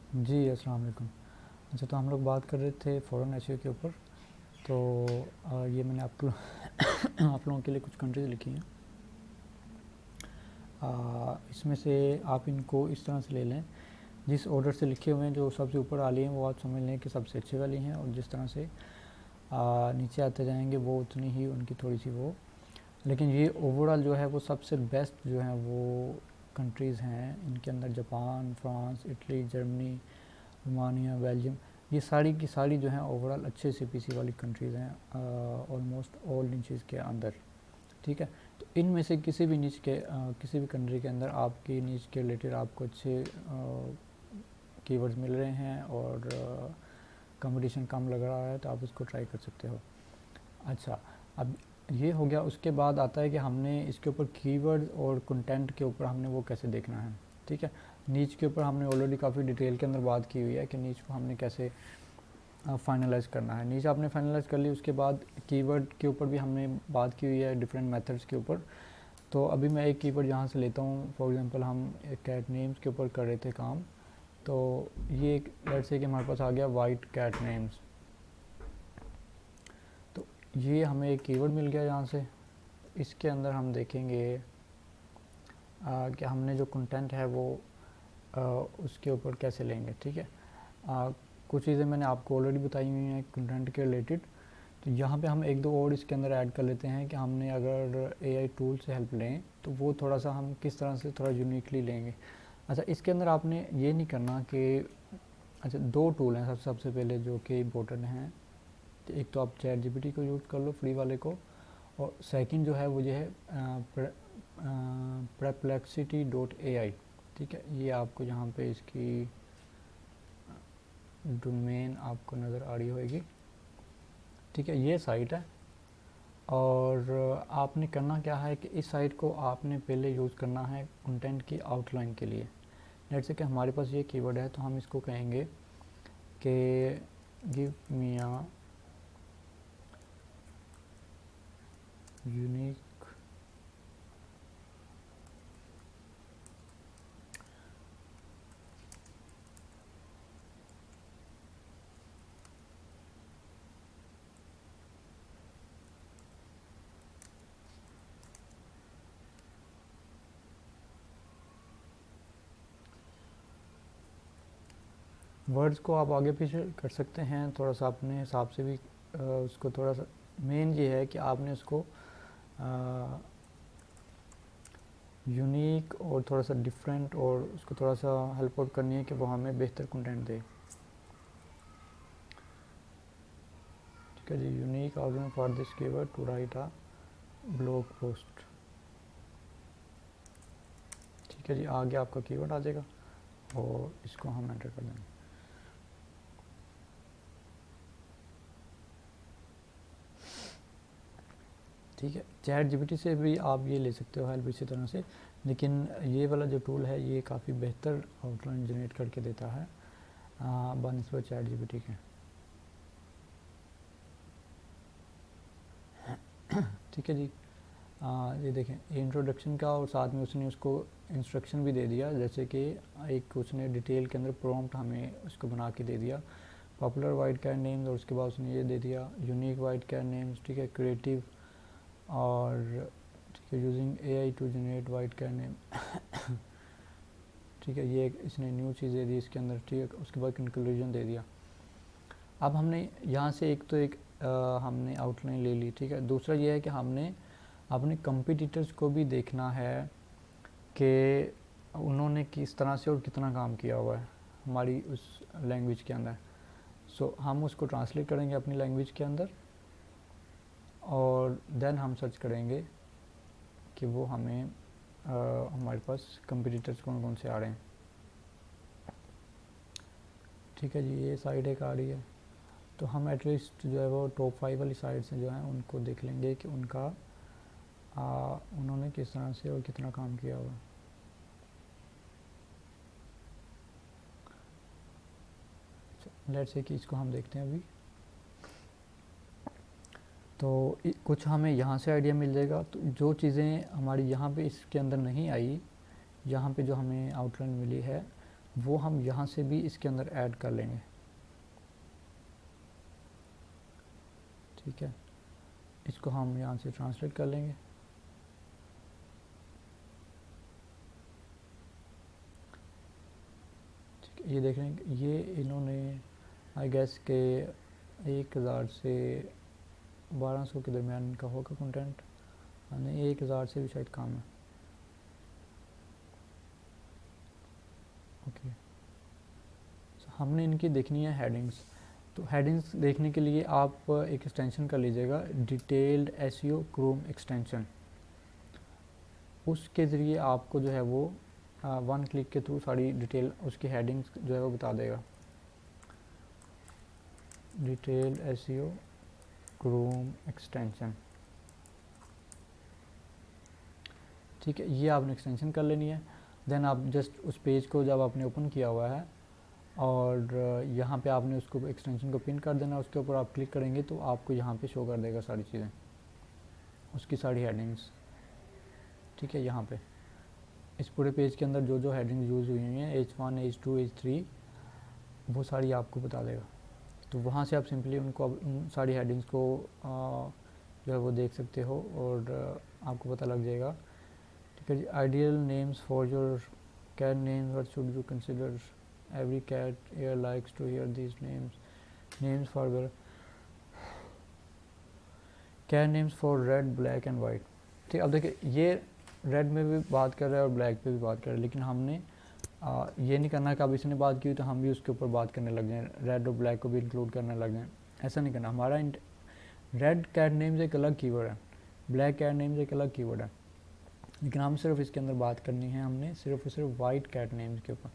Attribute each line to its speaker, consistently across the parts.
Speaker 1: जी, अस्सलाम वालेकुम। अच्छा, तो हम लोग बात कर रहे थे फ़ॉरेन एशिया के ऊपर। तो ये मैंने आपको आप लोगों के लिए कुछ कंट्रीज़ लिखी हैं। इसमें से आप इनको इस तरह से ले लें, जिस ऑर्डर से लिखे हुए हैं जो सबसे ऊपर वाली हैं वो आप समझ लें कि सबसे अच्छी वाली हैं, और जिस तरह से नीचे आते जाएंगे वो उतनी ही उनकी थोड़ी सी वो, लेकिन ये ओवरऑल जो है वो सबसे बेस्ट जो है वो कंट्रीज़ हैं। इनके अंदर Japan, France, Italy, Germany, Romania, Belgium, ये सारी की सारी जो हैं ओवरऑल अच्छे सी पीसी वाली कंट्रीज़ हैं, ऑलमोस्ट ऑल नीचेज़ के अंदर। ठीक है, तो इनमें से किसी भी नीच के किसी भी कंट्री के अंदर आपकी नीच के रिलेटेड आपको अच्छे कीवर्ड्स मिल रहे हैं और कंपटीशन कम लग रहा है तो आप इसको ट्राई कर सकते हो। अच्छा, अब ये हो गया। उसके बाद आता है कि हमने इसके ऊपर कीवर्ड और कंटेंट के ऊपर हमने वो कैसे देखना है। ठीक है, नीच के ऊपर हमने ऑलरेडी काफ़ी डिटेल के अंदर बात की हुई है कि नीच को हमने कैसे फाइनलाइज़ करना है। नीच आपने फाइनलाइज़ कर ली, उसके बाद कीवर्ड के ऊपर भी हमने बात की हुई है डिफरेंट मेथड्स के ऊपर। तो अभी मैं एक कीवर्ड यहाँ से लेता हूँ। फॉर एग्जांपल हम कैट नेम्स के ऊपर कर रहे थे काम, तो ये लेट्स से कि हमारे पास आ गया वाइट कैट नेम्स। तो ये हमें एक कीवर्ड मिल गया यहाँ से। इसके अंदर हम देखेंगे कि हमने जो कंटेंट है वो उसके ऊपर कैसे लेंगे। ठीक है, कुछ चीज़ें मैंने आपको ऑलरेडी बताई हुई हैं कंटेंट के रिलेटेड। तो यहाँ पे हम एक दो और इसके अंदर ऐड कर लेते हैं कि हमने अगर एआई टूल से हेल्प लें तो वो थोड़ा सा हम किस तरह से थोड़ा यूनिकली लेंगे। अच्छा, इसके अंदर आपने ये नहीं करना कि अच्छा, दो टूल हैं सबसे पहले जो कि इम्पोर्टेंट हैं। तो एक तो आप चैट जीपीटी को यूज़ कर लो, फ्री वाले को, और सेकंड जो है वो ये है perplexity.ai। ठीक है, ये आपको यहाँ पे इसकी डोमेन आपको नज़र आ रही होगी। ठीक है, ये साइट है, और आपने करना क्या है कि इस साइट को आपने पहले यूज़ करना है कंटेंट की आउटलाइन के लिए। लेट्स से कि हमारे पास ये कीवर्ड है तो हम इसको कहेंगे कि give me a unique words को आप आगे पीछे कर सकते हैं थोड़ा सा अपने हिसाब से भी। उसको थोड़ा सा मेन ये है कि आपने उसको यूनिक और थोड़ा सा डिफरेंट और उसको थोड़ा सा हेल्प आउट करनी है कि वो हमें बेहतर कंटेंट दे। ठीक है जी, unique argument for this keyword to write a blog post. ठीक है जी, आगे आपका कीवर्ड आ जाएगा और इसको हम एंटर कर देंगे। ठीक है, चैट जीपीटी से भी आप ये ले सकते हो हेल्प इसी तरह से, लेकिन ये वाला जो टूल है ये काफ़ी बेहतर आउटलाइन जनरेट करके देता है बनस्पत चैट जीपीटी के। ठीक है जी, ये देखें, ये इंट्रोडक्शन का, और साथ में उसने उसको इंस्ट्रक्शन भी दे दिया, जैसे कि एक उसने डिटेल के अंदर प्रॉम्प्ट हमें उसको बना के दे दिया, पॉपुलर वाइट कैट नेम्स, और उसके बाद उसने ये दे दिया यूनिक वाइट कैट नेम्स। ठीक है, क्रिएटिव, और ठीक है, using AI to generate white cat name. ठीक है, ये एक इसने न्यू चीज़ दे दी इसके अंदर। ठीक है, उसके बाद कंक्लूजन दे दिया। अब हमने यहाँ से एक तो एक हमने आउटलाइन ले ली। ठीक है, दूसरा ये है कि हमने अपने कंपटीटर्स को भी देखना है कि उन्होंने किस तरह से और कितना काम किया हुआ है हमारी उस लैंग्वेज के अंदर। सो हम उसको ट्रांसलेट करेंगे अपनी लैंग्वेज के अंदर, और देन हम सर्च करेंगे कि वो हमें हमारे पास कंपटीटर्स कौन कौन से आ रहे हैं। ठीक है जी, ये साइड एक आ रही है, तो हम एटलीस्ट जो है वो टॉप 5 वाली साइड से जो है उनको देख लेंगे कि उनका उन्होंने किस तरह से और कितना काम किया हुआ। लेट्स से कि इसको हम देखते हैं अभी। तो कुछ हमें यहाँ से आइडिया मिल जाएगा। तो जो चीज़ें हमारी यहाँ पे इसके अंदर नहीं आई, यहाँ पे जो हमें आउटलाइन मिली है, वो हम यहाँ से भी इसके अंदर ऐड कर लेंगे। ठीक है, इसको हम यहाँ से ट्रांसलेट कर लेंगे। ठीक है, ये देख रहे हैं, ये इन्होंने आई गेस के 1000 से 1200 के दरमियान का होगा कंटेंट, नहीं 1000 से भी शायद कम है। ओके, हमने इनकी देखनी है हेडिंग्स। तो हेडिंग्स देखने के लिए आप एक एक्सटेंशन कर लीजिएगा, डिटेल्ड एसईओ क्रोम एक्सटेंशन। उसके ज़रिए आपको जो है वो वन क्लिक के थ्रू सारी डिटेल उसकी हेडिंग्स जो है वो बता देगा। डिटेल्ड एसईओ क्रोम एक्सटेंशन, ठीक है, ये आपने एक्सटेंशन कर लेनी है। देन आप जस्ट उस पेज को जब आपने ओपन किया हुआ है और यहाँ पे आपने उसको एक्सटेंशन को पिन कर देना, उसके ऊपर आप क्लिक करेंगे तो आपको यहाँ पे शो कर देगा सारी चीज़ें, उसकी सारी हेडिंग्स। ठीक है, यहाँ पे इस पूरे पेज के अंदर जो जो हेडिंग यूज़ हुई हैं H1, H2, H3 वो सारी आपको बता देगा। तो वहाँ से आप सिंपली उनको उन सारी हेडिंग्स को जो है वो देख सकते हो और आपको पता लग जाएगा। ठीक है जी, ideal names for your cat names, what should you consider, every cat here likes to hear these names for cat names for red, black and white. ठीक, अब देखिए ये रेड में भी बात कर रहा है और ब्लैक पे भी बात कर रहा है, लेकिन हमने ये नहीं करना कि अब इसने बात की तो हम भी उसके ऊपर बात करने लग जाएं, रेड और ब्लैक को भी इंक्लूड करने लग जाएं। ऐसा नहीं करना। हमारा रेड कैट नेम्स एक अलग कीवर्ड है, ब्लैक कैट नेम्स एक अलग कीवर्ड है, लेकिन हम सिर्फ इसके अंदर बात करनी है हमने सिर्फ और सिर्फ वाइट कैट नेम्स के ऊपर।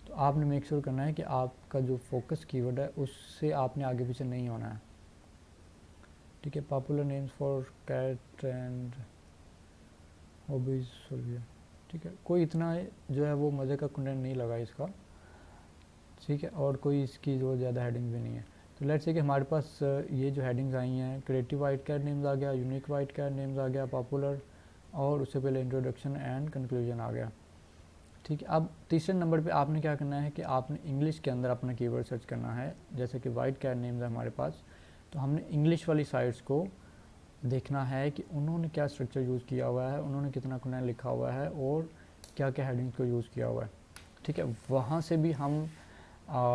Speaker 1: तो आपने मेक श्योर करना है कि आपका जो फोकस कीवर्ड है उससे आपने आगे पीछे नहीं होना है। ठीक है, popular names for cat and hobbies. ठीक है, कोई इतना जो है वो मज़े का कंटेंट नहीं लगा इसका। ठीक है, और कोई इसकी जो ज़्यादा हेडिंग भी नहीं है। तो लेट्स से कि हमारे पास ये जो हेडिंग्स आई हैं, क्रिएटिव वाइट कैट नेम्स आ गया, यूनिक वाइट कैट नेम्स आ गया, पॉपुलर, और उससे पहले इंट्रोडक्शन एंड कंक्लूजन आ गया। ठीक है, अब तीसरे नंबर पे आपने क्या करना है कि आपने इंग्लिश के अंदर अपना कीवर्ड सर्च करना है। जैसे कि वाइट कैट नेम्स है हमारे पास, तो हमने इंग्लिश वाली साइट्स को देखना है कि उन्होंने क्या स्ट्रक्चर यूज़ किया हुआ है, उन्होंने कितना कंटेंट लिखा हुआ है और क्या क्या हेडिंग्स को यूज़ किया हुआ है। ठीक है, वहाँ से भी हम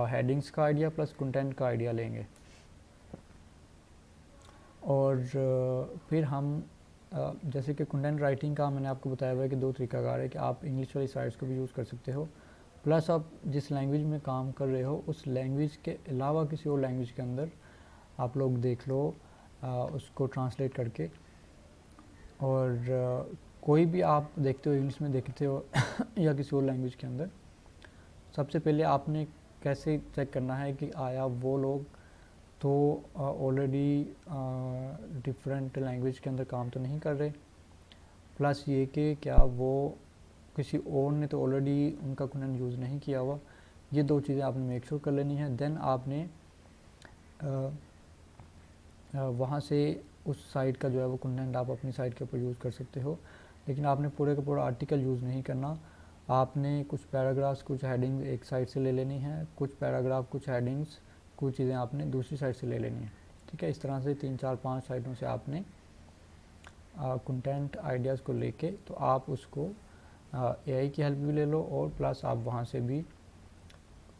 Speaker 1: हेडिंग्स का आइडिया प्लस कंटेंट का आइडिया लेंगे और फिर हम जैसे कि कंटेंट राइटिंग का मैंने आपको बताया हुआ है कि दो तरीकाकार है कि आप इंग्लिश वाली साइट्स को भी यूज़ कर सकते हो, प्लस आप जिस लैंग्वेज में काम कर रहे हो उस लैंग्वेज के अलावा किसी और लैंग्वेज के अंदर आप लोग देख लो उसको ट्रांसलेट करके। और कोई भी आप देखते हो इंग्लिश में देखते हो या किसी और लैंग्वेज के अंदर, सबसे पहले आपने कैसे चेक करना है कि आया वो लोग तो ऑलरेडी डिफरेंट लैंग्वेज के अंदर काम तो नहीं कर रहे, प्लस ये कि क्या वो किसी और ने तो ऑलरेडी उनका कंटेंट यूज़ नहीं किया हुआ। ये दो चीज़ें आपने मेक श्योर कर लेनी है। देन आपने वहाँ से उस साइट का जो है वो कंटेंट आप अपनी साइट के ऊपर यूज़ कर सकते हो, लेकिन आपने पूरे का पूरा आर्टिकल यूज़ नहीं करना। आपने कुछ पैराग्राफ्स, कुछ हेडिंग एक साइट से ले लेनी है, कुछ पैराग्राफ, कुछ हेडिंग्स, कुछ चीज़ें आपने दूसरी साइट से ले लेनी है। ठीक है, इस तरह से 3, 4, 5 साइटों से आपने कंटेंट आइडियाज़ को लेके तो आप उसको AI की हेल्प भी ले लो और प्लस आप वहाँ से भी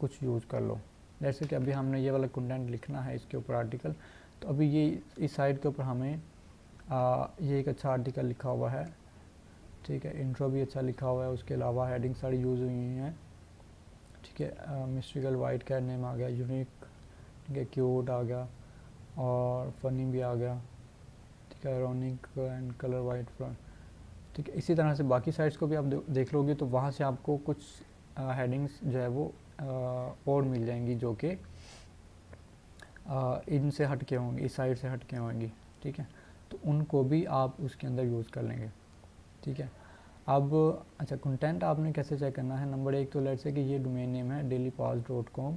Speaker 1: कुछ यूज़ कर लो। जैसे कि अभी हमने ये वाला कंटेंट लिखना है इसके ऊपर आर्टिकल, तो अभी ये इस साइट के ऊपर हमें ये एक अच्छा आर्टिकल लिखा हुआ है। ठीक है, इंट्रो भी अच्छा लिखा हुआ है, उसके अलावा हेडिंग सारी यूज़ हुई हैं। ठीक है, मिस्ट्रिकल वाइट कैट नेम आ गया, यूनिक, ठीक है, क्यूट आ गया और फनी भी आ गया। ठीक है, इरोनिक एंड कलर वाइट फ्रंट। ठीक है, इसी तरह से बाकी साइट्स को भी आप देख लोगे तो वहाँ से आपको कुछ हेडिंग्स जो है वो और मिल जाएंगी जो कि इनसे हट के होंगी, इस साइड से हट के होंगी। ठीक है, तो उनको भी आप उसके अंदर यूज़ कर लेंगे। ठीक है, अब अच्छा कंटेंट आपने कैसे चेक करना है। नंबर 1 तो लेट्स से कि ये डोमेन नेम है dailypause.com।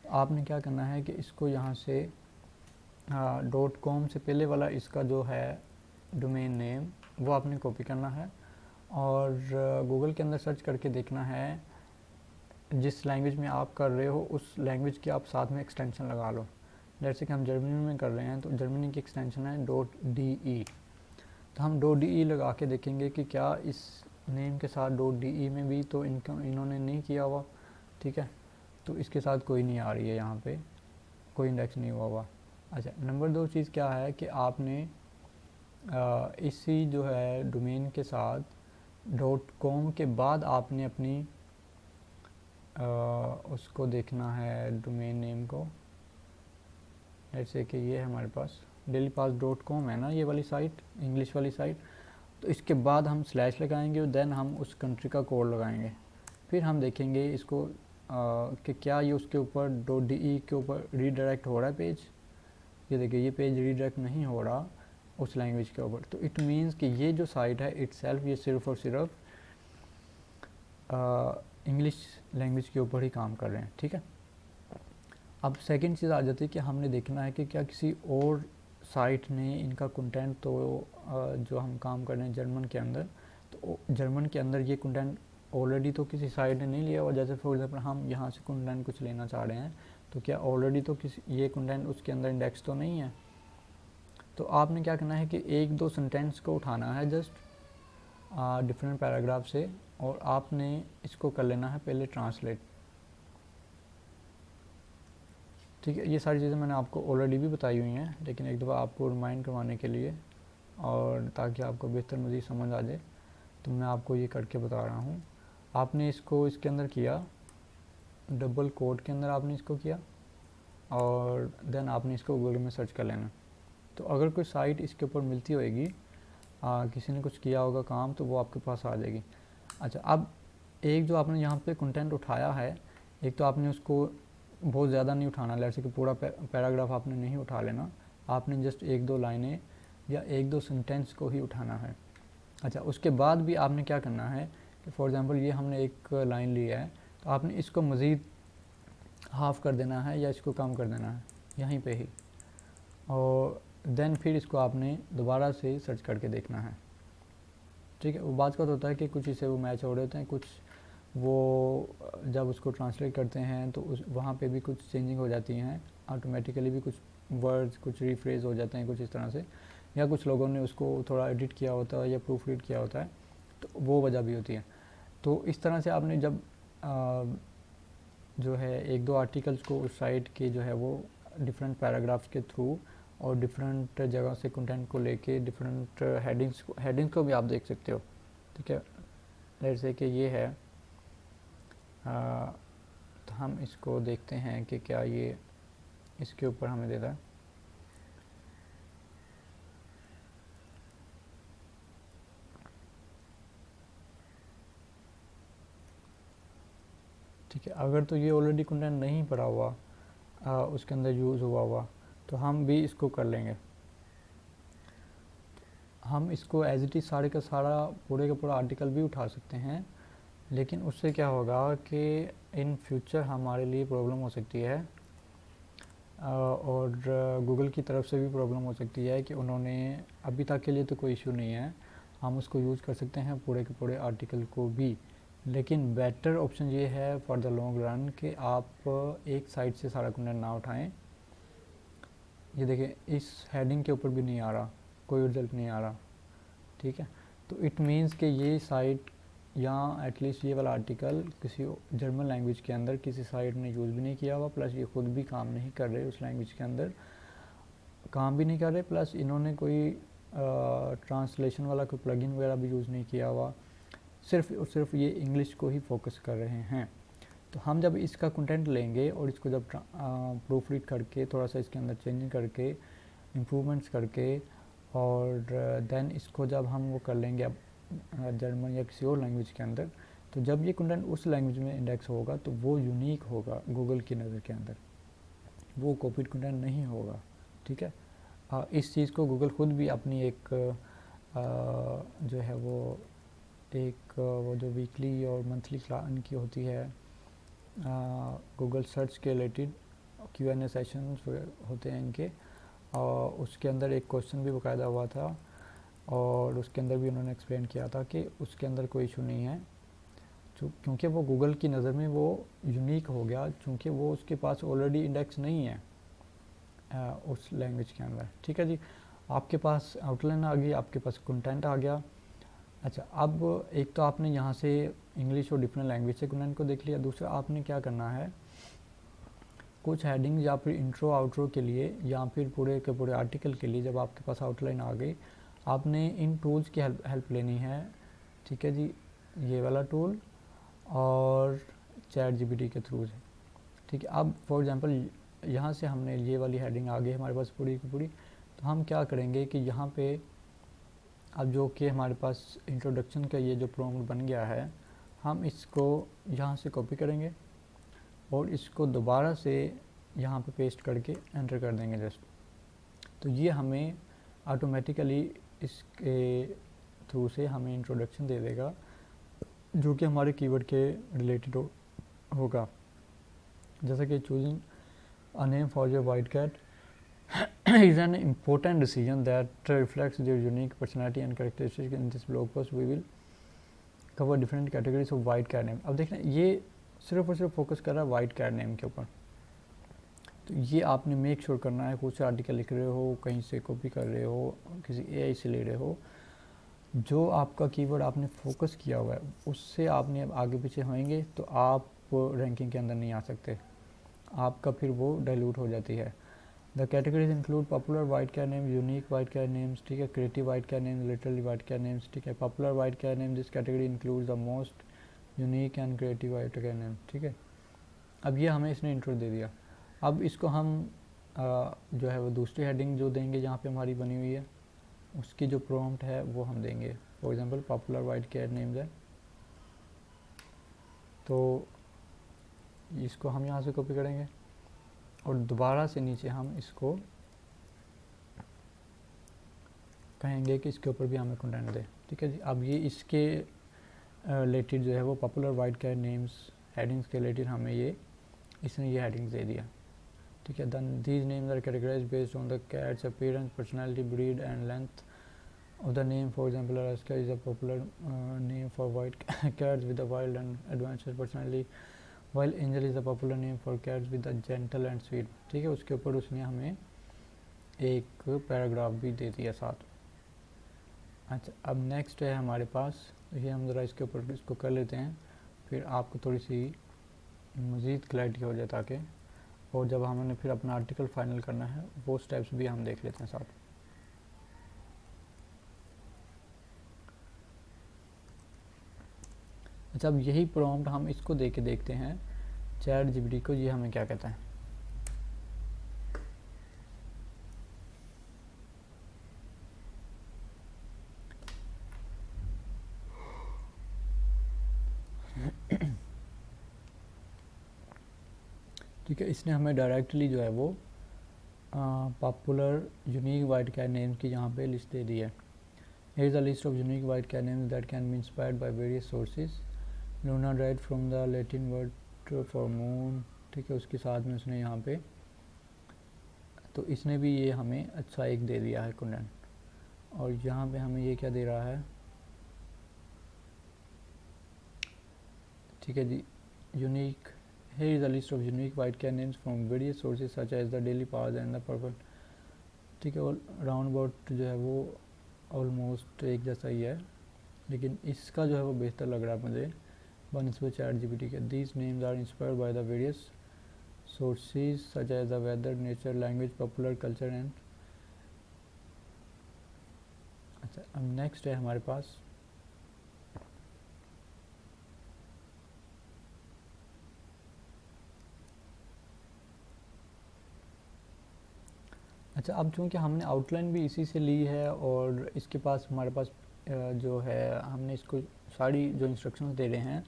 Speaker 1: तो आपने क्या करना है कि इसको यहाँ से .com से पहले वाला इसका जो है डोमेन नेम वो आपने कॉपी करना है और गूगल के अंदर सर्च करके देखना है जिस लैंग्वेज में आप कर रहे हो उस लैंग्वेज की आप साथ में एक्सटेंशन लगा लो। जैसे कि हम जर्मनी में कर रहे हैं तो जर्मनी की एक्सटेंशन है .de, तो हम .de लगा के देखेंगे कि क्या इस नेम के साथ .de में भी तो इन्होंने नहीं किया हुआ, ठीक है, तो इसके साथ कोई नहीं आ रही है, यहाँ पे कोई इंडेक्स नहीं हुआ हुआ। अच्छा, नंबर 2 चीज़ क्या है कि आपने इसी जो है डोमेन के साथ .com के बाद आपने अपनी उसको देखना है डोमेन नेम को। जैसे कि ये है हमारे पास delhipass.com है ना, ये वाली साइट, इंग्लिश वाली साइट। तो इसके बाद हम स्लैश लगाएंगे और देन हम उस कंट्री का कोड लगाएंगे। फिर हम देखेंगे इसको कि क्या ये उसके ऊपर .de के ऊपर रीडायरेक्ट हो रहा है पेज। ये देखिए ये पेज रीडायरेक्ट नहीं हो रहा उस लैंग्वेज के ऊपर, तो इट मीन्स कि ये जो साइट है इटसेल्फ ये सिर्फ और सिर्फ इंग्लिश लैंग्वेज के ऊपर ही काम कर रहे हैं, ठीक है। अब सेकंड चीज़ आ जाती है कि हमने देखना है कि क्या किसी और साइट ने इनका कंटेंट, तो जो हम काम कर रहे हैं जर्मन के अंदर, तो जर्मन के अंदर ये कंटेंट ऑलरेडी तो किसी साइट ने नहीं लिया हुआ। जैसे फॉर एग्जांपल हम यहाँ से कंटेंट कुछ लेना चाह रहे हैं, तो क्या ऑलरेडी तो किसी ये कंटेंट उसके अंदर इंडेक्स तो नहीं है। तो आपने क्या करना है कि एक दो सेंटेंस को उठाना है जस्ट डिफरेंट पैराग्राफ से, और आपने इसको कर लेना है पहले ट्रांसलेट, ठीक है। ये सारी चीज़ें मैंने आपको ऑलरेडी भी बताई हुई हैं, लेकिन एक दफ़ा आपको रिमाइंड करवाने के लिए और ताकि आपको बेहतर मज़ीद समझ आ जाए, तो मैं आपको ये करके बता रहा हूँ। आपने इसको इसके अंदर किया, डबल कोट के अंदर आपने इसको किया, और देन आपने इसको गूगल में सर्च कर लेना। तो अगर कोई साइट इसके ऊपर मिलती होएगी, किसी ने कुछ किया होगा काम, तो वो आपके पास आ जाएगी। अच्छा, अब एक जो आपने यहाँ पे कंटेंट उठाया है, एक तो आपने उसको बहुत ज़्यादा नहीं उठाना, जैसे कि पूरा पैराग्राफ आपने नहीं उठा लेना, आपने जस्ट एक दो लाइनें या एक दो सेंटेंस को ही उठाना है। अच्छा, उसके बाद भी आपने क्या करना है कि फॉर एग्ज़ाम्पल ये हमने एक लाइन ली है, तो आपने इसको मज़ीद हाफ़ कर देना है या इसको कम कर देना है यहीं पे ही, और देन फिर इसको आपने दोबारा से सर्च करके देखना है, ठीक है। वो बात का तो होता है कि कुछ इससे वो मैच हो रहे होते हैं, कुछ वो जब उसको ट्रांसलेट करते हैं तो उस वहाँ पे भी कुछ चेंजिंग हो जाती हैं ऑटोमेटिकली, भी कुछ वर्ड्स कुछ रिफ्रेज हो जाते हैं कुछ इस तरह से, या कुछ लोगों ने उसको थोड़ा एडिट किया होता है या प्रूफ रीड किया होता है, तो वो वजह भी होती है। तो इस तरह से आपने जब जो है एक दो आर्टिकल्स को उस साइट के जो है वो डिफरेंट पैराग्राफ्स के थ्रू और डिफरेंट जगह से कंटेंट को लेके डिफरेंट हेडिंग्स को भी आप देख सकते हो, ठीक है। लेट्स से कि ये है, तो हम इसको देखते हैं कि क्या ये इसके ऊपर हमें देता है। ठीक है, अगर तो ये ऑलरेडी कंटेंट नहीं पड़ा हुआ उसके अंदर यूज़ हुआ तो हम भी इसको कर लेंगे। हम इसको एज इट इज़ सारे का सारा पूरे का पूरा आर्टिकल भी उठा सकते हैं, लेकिन उससे क्या होगा कि इन फ्यूचर हमारे लिए प्रॉब्लम हो सकती है, और गूगल की तरफ से भी प्रॉब्लम हो सकती है कि उन्होंने अभी तक के लिए तो कोई इशू नहीं है, हम उसको यूज़ कर सकते हैं पूरे के पूरे आर्टिकल को भी, लेकिन बेटर ऑप्शन ये है फॉर द लॉन्ग रन कि आप एक साइड से सारा कंटेंट ना उठाएं। ये देखें इस हेडिंग के ऊपर भी नहीं आ रहा, कोई रिजल्ट नहीं आ रहा, ठीक है। तो इट मीन्स कि ये साइट या एटलीस्ट ये वाला आर्टिकल किसी जर्मन लैंग्वेज के अंदर किसी साइट ने यूज़ भी नहीं किया हुआ, प्लस ये ख़ुद भी काम नहीं कर रहे उस लैंग्वेज के अंदर, काम भी नहीं कर रहे, प्लस इन्होंने कोई ट्रांसलेशन वाला कोई प्लगइन वगैरह भी यूज़ नहीं किया हुआ, सिर्फ और सिर्फ ये इंग्लिश को ही फोकस कर रहे हैं। तो हम जब इसका कंटेंट लेंगे और इसको जब प्रूफ रीड करके थोड़ा सा इसके अंदर चेंजिंग करके इम्प्रूवमेंट्स करके और देन इसको जब हम वो कर लेंगे अब जर्मन या किसी और लैंग्वेज के अंदर, तो जब ये कंटेंट उस लैंग्वेज में इंडेक्स होगा तो वो यूनिक होगा गूगल की नज़र के अंदर, वो कॉपीड कंटेंट नहीं होगा, ठीक है। इस चीज़ को गूगल खुद भी अपनी एक जो है वो एक वो जो वीकली और मंथली इनकी होती है गूगल सर्च के रिलेटेड Q&A सेशंस होते हैं इनके, और उसके अंदर एक क्वेश्चन भी बाकायदा हुआ था और उसके अंदर भी उन्होंने एक्सप्लेन किया था कि उसके अंदर कोई इशू नहीं है, क्योंकि वो गूगल की नज़र में वो यूनिक हो गया, क्योंकि वो उसके पास ऑलरेडी इंडेक्स नहीं है उस लैंग्वेज के अंदर। ठीक है जी, आपके पास आउटलाइन आ गई, आपके पास कंटेंट आ गया। अच्छा, अब एक तो आपने यहाँ से इंग्लिश और डिफरेंट लैंग्वेज से कंटेंट को देख लिया। दूसरा आपने क्या करना है, कुछ हेडिंग या फिर इंट्रो आउट्रो के लिए या फिर पूरे के पूरे आर्टिकल के लिए जब आपके पास आउटलाइन आ गई, आपने इन टूल्स की हेल्प लेनी है। ठीक है जी, ये वाला टूल और चैट जीपीटी के थ्रू से। ठीक है, अब फॉर एग्जांपल यहाँ से हमने ये वाली हेडिंग आ गई हमारे पास पूरी की पूरी, तो हम क्या करेंगे कि यहाँ पे अब जो कि हमारे पास इंट्रोडक्शन का ये जो प्रॉम्प्ट बन गया है, हम इसको यहाँ से कॉपी करेंगे और इसको दोबारा से यहाँ पे पेस्ट करके एंटर कर देंगे जस्ट। तो ये हमें ऑटोमेटिकली इसके थ्रू से हमें इंट्रोडक्शन दे देगा जो कि हमारे कीवर्ड के रिलेटेड होगा। जैसा कि choosing a name for your white cat is an important decision that reflects their unique personality and characteristics. In this blog post we will cover different categories of white cat name. अब देखना, ये सिर्फ और सिर्फ focus कर रहा है white cat name के ऊपर। तो ये आपने मेक श्योर करना है, कुछ आर्टिकल लिख रहे हो, कहीं से कॉपी कर रहे हो, किसी एआई से ले रहे हो, जो आपका कीवर्ड आपने फोकस किया हुआ है उससे आपने अब आगे पीछे होंगे तो आप रैंकिंग के अंदर नहीं आ सकते, आपका फिर वो डाइल्यूट हो जाती है। The categories include popular white cat names, unique white cat names, ठीक है, creative white cat names, literally white cat names, ठीक है। Popular white cat name, this category includes the most unique and creative white cat names, ठीक है। अब ये हमें इसने इंट्रो दे दिया। अब इसको हम जो है वो दूसरी हेडिंग जो देंगे जहाँ पे हमारी बनी हुई है उसकी जो प्रॉम्प्ट है वो हम देंगे। For example popular white cat names है, तो इसको हम यहाँ से कॉपी करेंगे और दोबारा से नीचे हम इसको कहेंगे कि इसके ऊपर भी हमें कंटेंट दे। ठीक है जी, अब ये इसके रिलेटेड जो है वो popular white cat names headings के रिलेटेड हमें इसने ये हेडिंग्स दे दिया। ठीक है, then these names are categorized based on the cat's appearance, personality, breed and length of the name. For example, Alaska is a popular name for white cats with a wild and adventurous personality, while Angel is a popular name for cats with a gentle and sweet. ठीक है, उसके ऊपर उसने हमें एक paragraph भी दे दिया साथ। अच्छा, अब नेक्स्ट है हमारे पास, ये हम ज़रा इसके ऊपर इसको कर लेते हैं, फिर आपको थोड़ी सी मज़ीद क्लैरिटी हो जाए ताकि, और जब हमने फिर अपना आर्टिकल फाइनल करना है वो स्टेप्स भी हम देख लेते हैं साथ। अच्छा, अब यही प्रॉम्प्ट हम इसको दे के देखते हैं चैट जीपीटी को, ये हमें क्या कहता है। ठीक है, इसने हमें डायरेक्टली जो है वो popular unique white cat names की यहाँ पे लिस्ट दे दी है। Here is a list of unique white cat names that can be inspired by various sources. Luna derived from the Latin word for moon. ठीक है, उसके साथ में उसने यहाँ पे, तो इसने भी ये हमें अच्छा एक दे दिया है कंटेंट, और यहाँ पे हमें ये क्या दे रहा है। ठीक है जी, unique, here is a list of unique white cat names from various sources such as the Daily Paws and the Purple। ठीक है, और राउंड अबाउट जो है वो ऑलमोस्ट एक जैसा ही है, लेकिन इसका जो है वो बेहतर लग रहा है मुझे बनस्पत चैट जीपीटी के। These names are inspired by the various sources such as the weather, nature, language, popular culture and. अच्छा, अब नेक्स्ट है हमारे पास अच्छा, अब चूँकि हमने आउटलाइन भी इसी से ली है और इसके पास हमारे पास जो है हमने इसको सारी जो इंस्ट्रक्शंस दे रहे हैं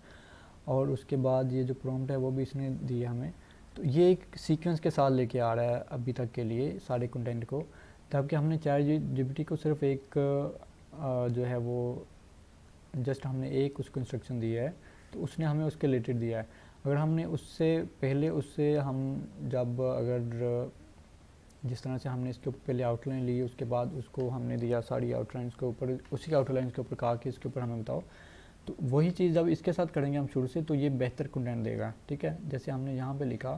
Speaker 1: और उसके बाद ये जो प्रॉम्प्ट है वो भी इसने दी है हमें, तो ये एक सीक्वेंस के साथ लेके आ रहा है अभी तक के लिए सारे कंटेंट को। जबकि हमने चैट जीपीटी को सिर्फ एक जो है वो जस्ट हमने एक उसको इंस्ट्रक्शन दिया है, तो उसने हमें उसके रिलेटेड दिया है। अगर हमने उससे पहले उससे हम जब अगर जिस तरह से हमने इसके ऊपर पहले आउटलाइन ली, उसके बाद उसको हमने दिया सारी आउटलाइंस के ऊपर, उसी के आउटलाइंस के ऊपर कहा कि इसके ऊपर हमें बताओ, तो वही चीज़ जब इसके साथ करेंगे हम शुरू से तो ये बेहतर कंटेंट देगा। ठीक है, जैसे हमने यहाँ पे लिखा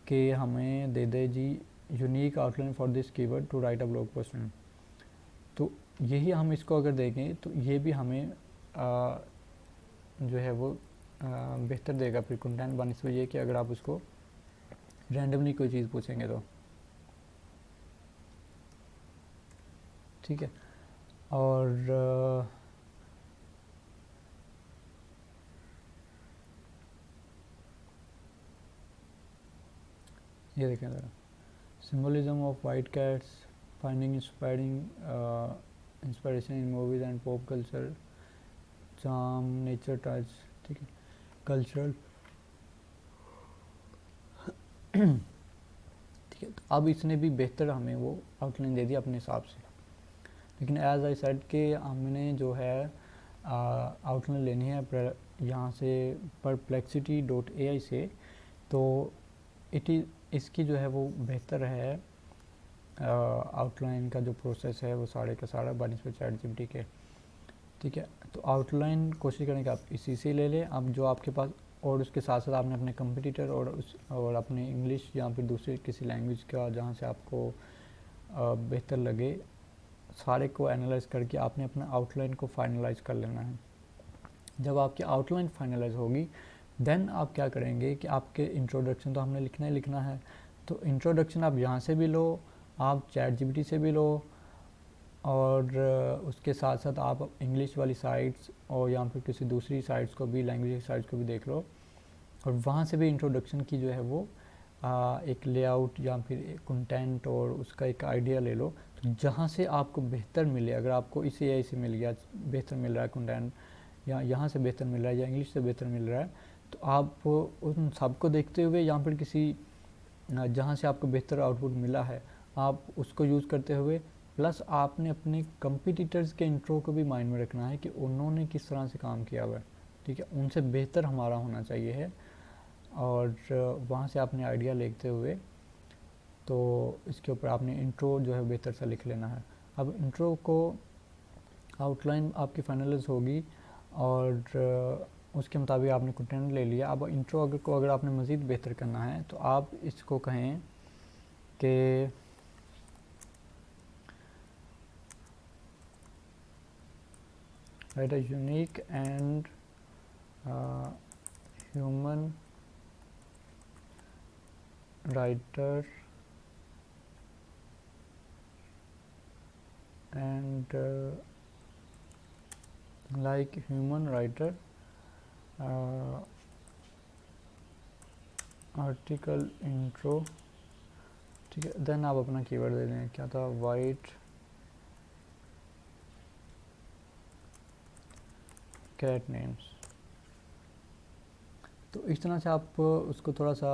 Speaker 1: कि हमें दे दे जी unique outline for this keyword to write a blog post में, तो यही हम इसको अगर देखें तो ये भी हमें जो है वो बेहतर देगा फिर कंटेंट बनस्बत ये कि अगर आप उसको रैंडमली कोई चीज़ पूछेंगे तो। ठीक है, और ये देखें ज़रा, symbolism of white cats, finding inspiration in movies and pop culture, charm, nature touch. ठीक है, कल्चरल। ठीक है, तो अब इसने भी बेहतर हमें वो आउटलाइन दे दी अपने हिसाब से। लेकिन एज आई सेड कि हमने जो है आउटलाइन लेनी है यहाँ से perplexity.ai से, तो इसकी जो है वो बेहतर है आउटलाइन का जो प्रोसेस है वो सारे का सारा बनस्पत ChatGPT के। ठीक है, तो आउटलाइन कोशिश करें कि आप इसी से ले लें। अब जो आपके पास, और उसके साथ साथ आपने अपने कंपटीटर और अपने इंग्लिश या फिर दूसरे किसी लैंग्वेज का जहाँ से आपको बेहतर लगे, सारे को एनालाइज करके आपने अपना आउटलाइन को फाइनलाइज कर लेना है। जब आपकी आउटलाइन फाइनलाइज होगी देन आप क्या करेंगे कि आपके इंट्रोडक्शन तो हमने लिखना है, तो इंट्रोडक्शन आप यहाँ से भी लो, आप ChatGPT से भी लो, और उसके साथ साथ आप इंग्लिश वाली साइट्स और या फिर किसी दूसरी साइट्स को भी, लैंग्वेज की साइट्स को भी देख लो, और वहाँ से भी इंट्रोडक्शन की जो है वो एक लेआउट या फिर कंटेंट और उसका एक आइडिया ले लो। तो जहाँ से आपको बेहतर मिले, अगर आपको इस AI से मिल गया बेहतर मिल रहा है कंटेंट, या यहाँ से बेहतर मिल रहा है, या इंग्लिश से बेहतर मिल रहा है, तो आप उन सबको देखते हुए या फिर किसी जहाँ से आपको बेहतर आउटपुट मिला है आप उसको यूज़ करते हुए, प्लस आपने अपने कंपटीटर्स के इंट्रो को भी माइंड में रखना है कि उन्होंने किस तरह से काम किया हुआ है। ठीक है, उनसे बेहतर हमारा होना चाहिए है, और वहाँ से आपने आइडिया लेते हुए तो इसके ऊपर आपने इंट्रो जो है बेहतर सा लिख लेना है। अब इंट्रो को आउटलाइन आपकी फाइनलाइज होगी और उसके मुताबिक आपने कंटेंट ले लिया। अब इंट्रो अगर आपने मज़ीद बेहतर करना है तो आप इसको कहें कि right a unique and human writer and like human writer article intro। ठीक है, देन आप अपना कीवर्ड दे दें, क्या था, वाइट कैट नेम्स। तो इस तरह से आप उसको थोड़ा सा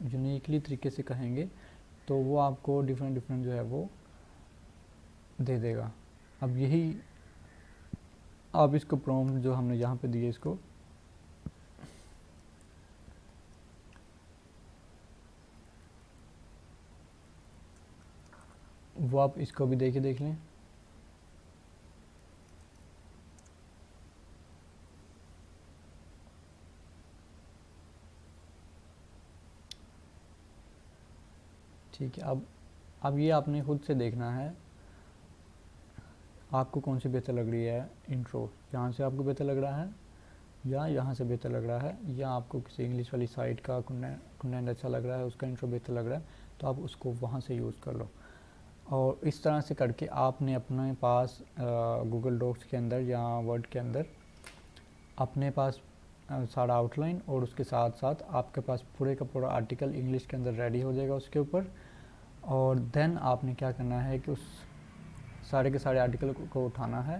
Speaker 1: यूनिकली तरीके से कहेंगे तो वो आपको डिफरेंट जो है वो दे देगा। अब यही आप इसको प्रॉम्प्ट जो हमने यहाँ पे दिए इसको वो आप इसको भी देख लें। ठीक है, अब ये आपने खुद से देखना है आपको कौन सी बेहतर लग रही है इंट्रो, यहाँ से आपको बेहतर लग रहा है या यहाँ से बेहतर लग रहा है, या आपको किसी इंग्लिश वाली साइट का कंटेंट अच्छा लग रहा है उसका इंट्रो बेहतर लग रहा है, तो आप उसको वहाँ से यूज़ कर लो। और इस तरह से करके आपने अपने पास गूगल डॉक्स के अंदर या वर्ड के अंदर अपने पास सारा आउटलाइन और उसके साथ साथ आपके पास पूरे का पूरा आर्टिकल इंग्लिश के अंदर रेडी हो जाएगा उसके ऊपर। और देन आपने क्या करना है कि उस सारे के सारे आर्टिकल को उठाना है